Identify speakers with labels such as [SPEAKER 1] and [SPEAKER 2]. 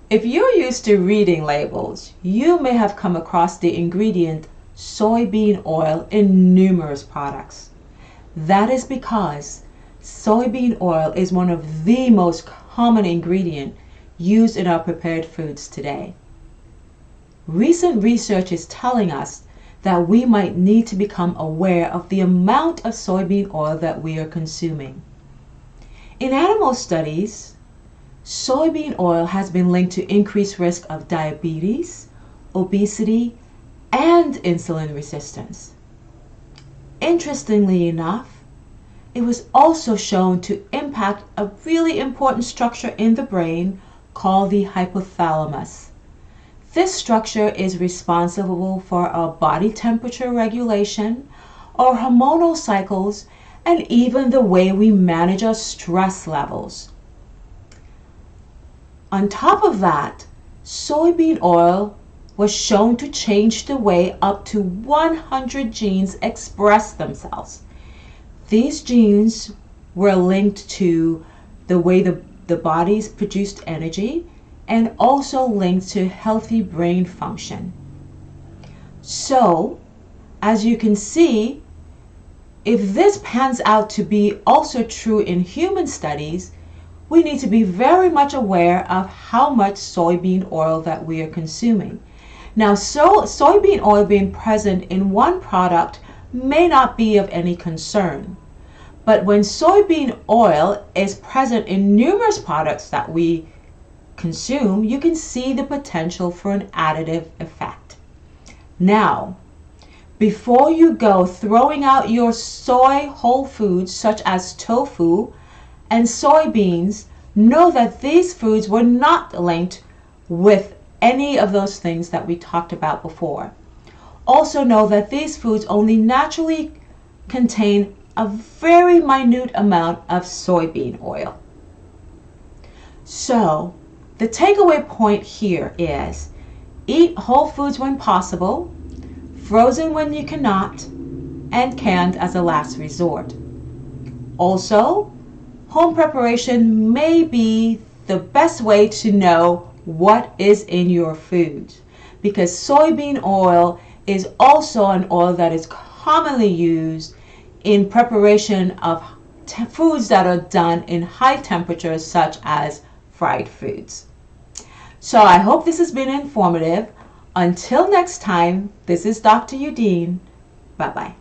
[SPEAKER 1] If you're used to reading labels, you may have come across the ingredient soybean oil in numerous products. That is because soybean oil is one of the most common ingredients used in our prepared foods today. Recent research is telling us that we might need to become aware of the amount of soybean oil that we are consuming. In animal studies, soybean oil has been linked to increased risk of diabetes, obesity, and insulin resistance. Interestingly enough, it was also shown to impact a really important structure in the brain called the hypothalamus. This structure is responsible for our body temperature regulation, our hormonal cycles, and even the way we manage our stress levels. On top of that, soybean oil was shown to change the way up to 100 genes express themselves. These genes were linked to the way the bodies produced energy and also linked to healthy brain function. So, as you can see, if this pans out to be also true in human studies, we need to be very much aware of how much soybean oil that we are consuming. Now, soybean oil being present in one product may not be of any concern, but when soybean oil is present in numerous products that we consume, you can see the potential for an additive effect. Now, before you go throwing out your soy whole foods such as tofu and soybeans, know that these foods were not linked with any of those things that we talked about before. Also know that these foods only naturally contain a very minute amount of soybean oil. So, the takeaway point here is eat whole foods when possible, frozen when you cannot, and canned as a last resort. Also, home preparation may be the best way to know what is in your food, because soybean oil is also an oil that is commonly used in preparation of foods that are done in high temperatures such as fried foods. So I hope this has been informative. Until next time, this is Dr. Udine. Bye-bye.